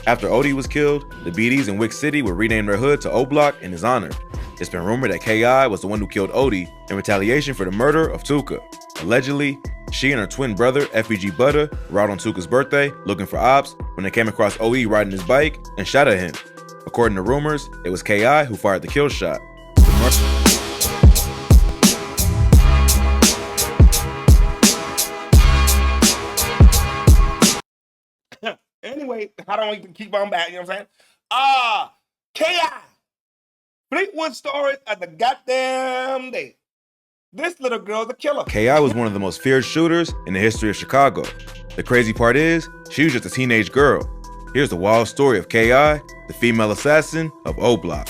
After Odie was killed, the BDs in Wick City would rename their hood to O Block in his honor. It's been rumored that K.I. was the one who killed Odie in retaliation for the murder of Tuka. Allegedly, she and her twin brother, FBG Butter, were out on Tuka's birthday looking for ops when they came across OE riding his bike and shot at him. According to rumors, it was K.I. who fired the kill shot. Anyway, I don't even keep on back, you know what I'm saying? K.I. Fleetwood Stories at the goddamn day. This little girl's a killer. K.I. was one of the most feared shooters in the history of Chicago. The crazy part is, she was just a teenage girl. Here's the wild story of K.I., the female assassin of O Block.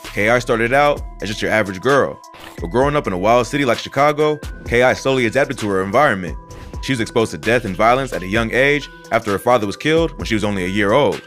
K.I. started out as just your average girl, but growing up in a wild city like Chicago, K.I. slowly adapted to her environment. She was exposed to death and violence at a young age after her father was killed when she was only a year old.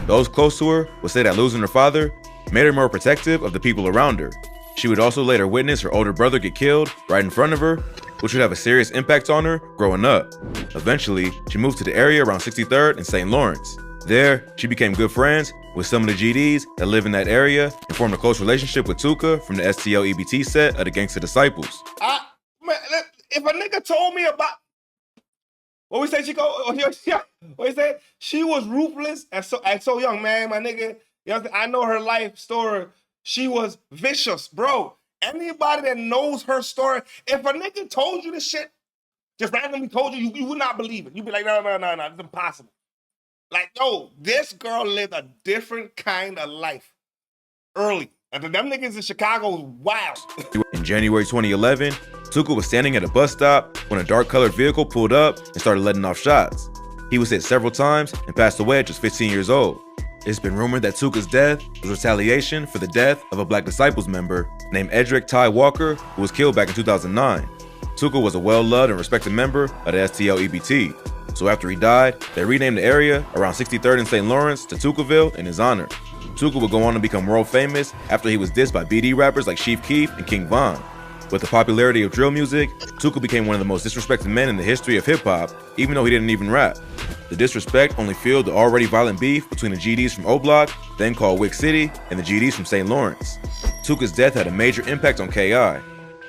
Those close to her would say that losing her father made her more protective of the people around her. She would also later witness her older brother get killed right in front of her, which would have a serious impact on her growing up. Eventually, she moved to the area around 63rd and St. Lawrence. There, she became good friends with some of the GDs that live in that area and formed a close relationship with Tuka from the STL EBT set of the Gangsta Disciples. Man, if a nigga told me about what we say, Chico, what we say, she was ruthless and so young, man, my nigga. You know, I know her life story. She was vicious, bro. Anybody that knows her story, if a nigga told you this shit, just randomly told you, you would not believe it. You'd be like, no, it's impossible. Like, no, this girl lived a different kind of life early. And them niggas in Chicago was wild. In January 2011, Tuka was standing at a bus stop when a dark-colored vehicle pulled up and started letting off shots. He was hit several times and passed away at just 15 years old. It's been rumored that Tuka's death was retaliation for the death of a Black Disciples member named Edric Ty Walker, who was killed back in 2009. Tuka was a well-loved and respected member of the STL EBT. So after he died, they renamed the area around 63rd and St. Lawrence to Tukaville in his honor. Tuka would go on to become world famous after he was dissed by BD rappers like Chief Keef and King Von. With the popularity of drill music, Tuka became one of the most disrespected men in the history of hip-hop, even though he didn't even rap. The disrespect only fueled the already violent beef between the GDs from O Block, then called Wick City, and the GDs from St. Lawrence. Tuka's death had a major impact on K.I.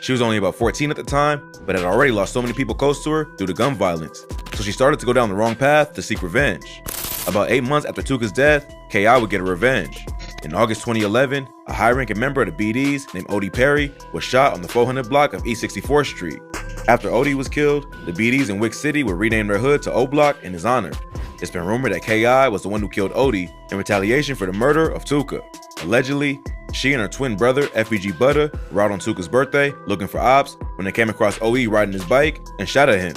She was only about 14 at the time, but had already lost so many people close to her due to gun violence, so she started to go down the wrong path to seek revenge. About 8 months after Tuka's death, K.I. would get her revenge. In August 2011, a high-ranking member of the BDs named Odie Perry was shot on the 400 block of East 64th Street. After Odie was killed, the BDs in Wick City would rename their hood to O Block in his honor. It's been rumored that K.I. was the one who killed Odie in retaliation for the murder of Tuka. Allegedly, she and her twin brother, FBG Butter, were out on Tuka's birthday looking for ops when they came across OE riding his bike and shot at him.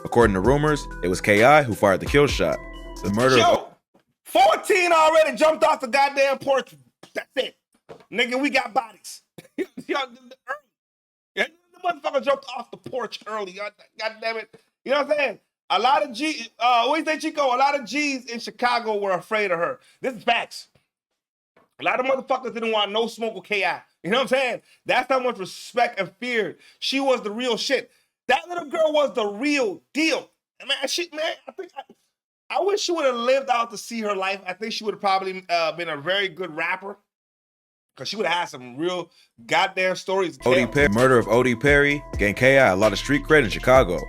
According to rumors, it was K.I. who fired the kill shot. The murder of 14 already jumped off the goddamn porch. That's it. Nigga, we got bodies. The motherfucker jumped off the porch early. God damn it. You know what I'm saying? A lot of G's, what do you say, Chico? A lot of G's in Chicago were afraid of her. This is facts. A lot of motherfuckers didn't want no smoke with K.I. You know what I'm saying? That's how much respect and fear. She was the real shit. That little girl was the real deal. Man, I wish she would have lived out to see her life. I think she would have probably been a very good rapper, because she would have had some real goddamn stories to tell. The murder of Odie Perry gained K.I. a lot of street cred in Chicago.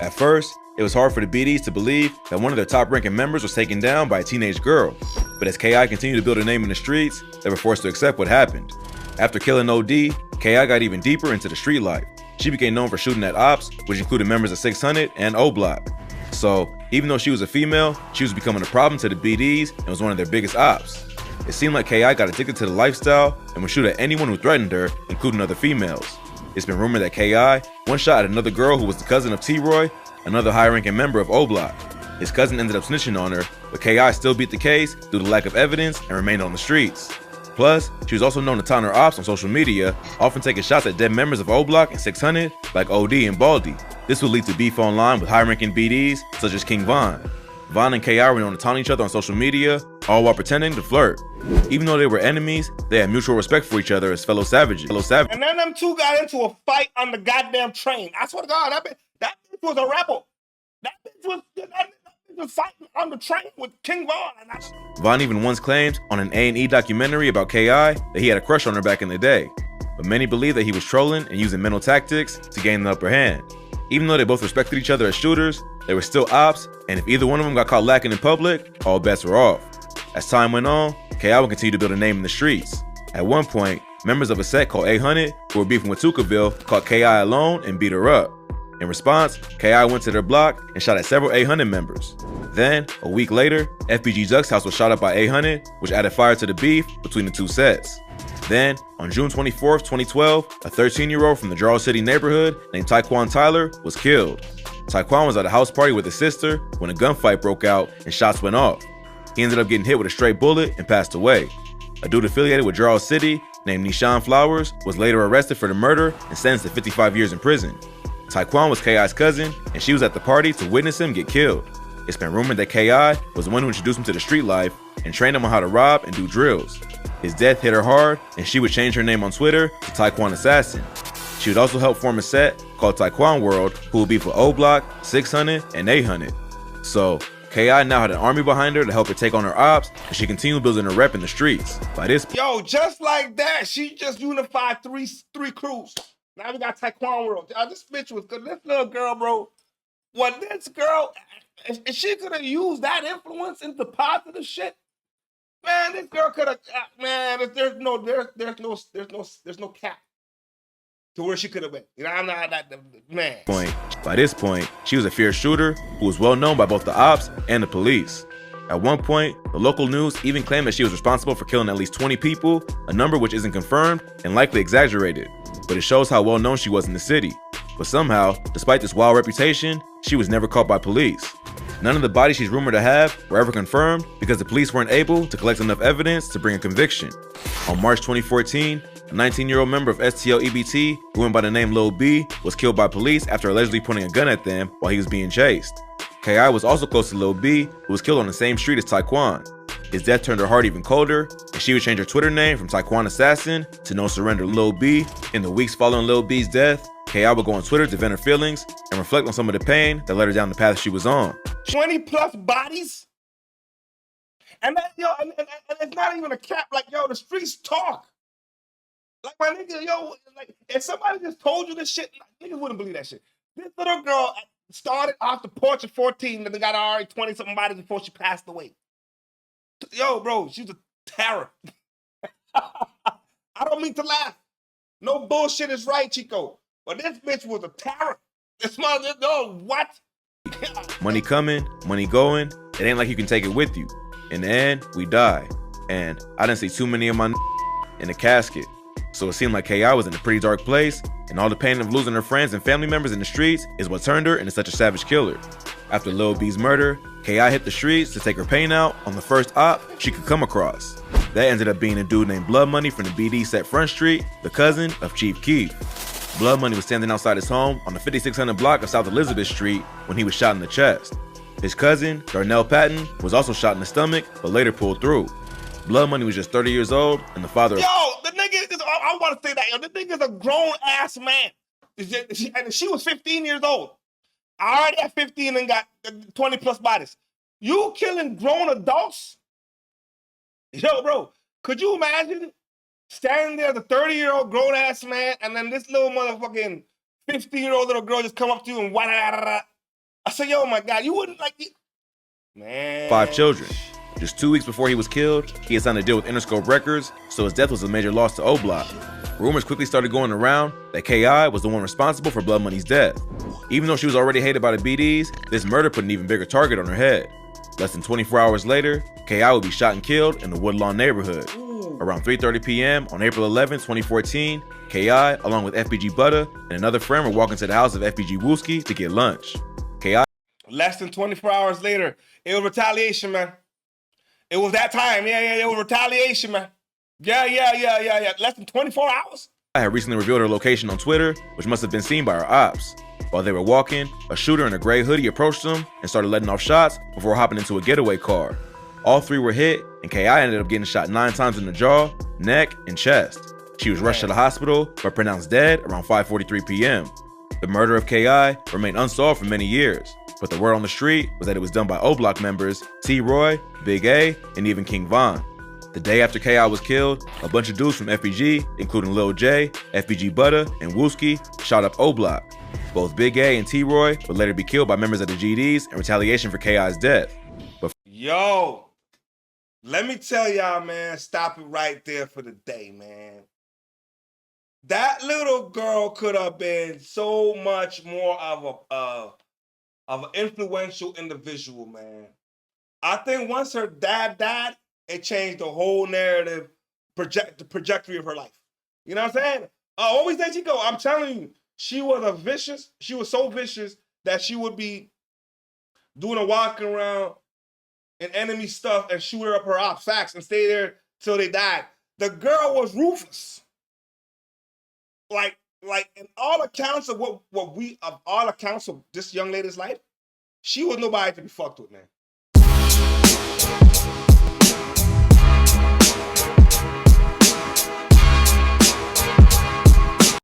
At first, it was hard for the BDs to believe that one of their top-ranking members was taken down by a teenage girl. But as K.I. continued to build a name in the streets, they were forced to accept what happened. After killing OD, K.I. got even deeper into the street life. She became known for shooting at ops, which included members of 600 and O Block. So, even though she was a female, she was becoming a problem to the BDs and was one of their biggest ops. It seemed like K.I. got addicted to the lifestyle and would shoot at anyone who threatened her, including other females. It's been rumored that K.I. one shot at another girl who was the cousin of T-Roy, another high-ranking member of O Block. His cousin ended up snitching on her, but K.I. still beat the case due to lack of evidence and remained on the streets. Plus, she was also known to taunt her ops on social media, often taking shots at dead members of O Block and 600, like OD and Baldy. This would lead to beef online with high-ranking BDs, such as King Von. Von and K.I. were known to taunt each other on social media, all while pretending to flirt. Even though they were enemies, they had mutual respect for each other as fellow savages. And then them two got into a fight on the goddamn train. I swear to God, that bitch was a rebel. That bitch been fighting on the train with King Von. Von even once claimed on an A&E documentary about K.I. that he had a crush on her back in the day, but many believe that he was trolling and using mental tactics to gain the upper hand. Even though they both respected each other as shooters, they were still ops, and if either one of them got caught lacking in public, all bets were off. As time went on, K.I. would continue to build a name in the streets. At one point, members of a set called 800, who were beefing with Tukaville, caught K.I. alone and beat her up. In response, K.I. went to their block and shot at several 800 members. Then, a week later, FBG Duck's house was shot up by 800, which added fire to the beef between the two sets. Then, on June 24, 2012, a 13-year-old from the Jarrell City neighborhood named Taekwon Tyler was killed. Taekwon was at a house party with his sister when a gunfight broke out and shots went off. He ended up getting hit with a stray bullet and passed away. A dude affiliated with Jarrell City named Nishan Flowers was later arrested for the murder and sentenced to 55 years in prison. Taekwon was K.I.'s cousin, and she was at the party to witness him get killed. It's been rumored that K.I. was the one who introduced him to the street life and trained him on how to rob and do drills. His death hit her hard, and she would change her name on Twitter to Taekwon Assassin. She would also help form a set called Taekwon World, who would be for O Block, 600, and 800. So, K.I. now had an army behind her to help her take on her ops, and she continued building her rep in the streets. By this Yo, just like that, she just unified three crews. Now we got Taekwon World. This bitch was good. This little girl, bro. Well, this girl, if she could have used that influence into positive shit, man, this girl could have. Man, there's no cap to where she could have been. You know, I'm not that man. By this point, she was a fierce shooter who was well known by both the ops and the police. At one point, the local news even claimed that she was responsible for killing at least 20 people, a number which isn't confirmed and likely exaggerated, but it shows how well known she was in the city. But somehow, despite this wild reputation, she was never caught by police. None of the bodies she's rumored to have were ever confirmed because the police weren't able to collect enough evidence to bring a conviction. On March 2014, a 19-year-old member of STL EBT, who went by the name Lil B, was killed by police after allegedly pointing a gun at them while he was being chased. K.I. was also close to Lil B, who was killed on the same street as Taekwon. His death turned her heart even colder, and she would change her Twitter name from Taekwon Assassin to No Surrender Lil B. In the weeks following Lil B's death, K.I. would go on Twitter to vent her feelings and reflect on some of the pain that led her down the path she was on. 20 plus bodies? And that, yo, and it's not even a cap. Like, yo, the streets talk. Like, my nigga, yo, like, if somebody just told you this shit, niggas wouldn't believe that shit. This little girl started off the porch at 14, and they got already 20-something bodies before she passed away. Yo, bro, she was a terror. I don't mean to laugh. No bullshit is right, Chico. But this bitch was a terror. This mother, no, what? Money coming, money going. It ain't like you can take it with you. In the end, we die. And I didn't see too many of my in the casket. So it seemed like K.I. was in a pretty dark place, and all the pain of losing her friends and family members in the streets is what turned her into such a savage killer. After Lil B's murder, K.I. hit the streets to take her pain out on the first op she could come across. That ended up being a dude named Blood Money from the BD set Front Street, the cousin of Chief Keef. Blood Money was standing outside his home on the 5600 block of South Elizabeth Street when he was shot in the chest. His cousin, Darnell Patton, was also shot in the stomach, but later pulled through. Blood Money was just 30 years old and the father of... Yo, the nigga, I want to say that, yo, the nigga's a grown-ass man. And she was 15 years old. I already at 15 and got 20 plus bodies. You killing grown adults? Yo, bro, could you imagine standing there as a 30-year-old grown-ass man and then this little motherfucking 15-year-old little girl just come up to you and I said, yo, my God, you wouldn't like it? Man. 5 children. Just 2 weeks before he was killed, he had signed a deal with Interscope Records, so his death was a major loss to O Block. Rumors quickly started going around that K.I. was the one responsible for Blood Money's death. Even though she was already hated by the BDs, this murder put an even bigger target on her head. Less than 24 hours later, K.I. would be shot and killed in the Woodlawn neighborhood. Around 3:30 p.m. on April 11, 2014, K.I., along with FBG Butta and another friend, were walking to the house of FBG Wooski to get lunch. K.I. Less than 24 hours later, it was retaliation, man. It was that time. Yeah, it was retaliation, man. Yeah. Less than 24 hours? I had recently revealed her location on Twitter, which must have been seen by her ops. While they were walking, a shooter in a gray hoodie approached them and started letting off shots before hopping into a getaway car. All 3 were hit, and K.I. ended up getting shot 9 times in the jaw, neck, and chest. She was rushed to the hospital, but pronounced dead around 5:43 p.m. The murder of K.I. remained unsolved for many years, but the word on the street was that it was done by O-Block members T-Roy, Big A, and even King Von. The day after K.I. was killed, a bunch of dudes from FBG, including Lil J, FBG Butter, and Wooski, shot up O-Block. Both Big A and T-Roy would later be killed by members of the GDs in retaliation for K.I.'s death. But yo, let me tell y'all, man, stop it right there for the day, man. That little girl could have been so much more of an influential individual, man. I think once her dad died, it changed the whole narrative, the trajectory of her life. You know what I'm saying? Always let you go. I'm telling you, she was so vicious that she would be doing a walk around in enemy stuff and shoot her up her ops facts and stay there till they died. The girl was ruthless. Like in all accounts of all accounts of this young lady's life, she was nobody to be fucked with, man.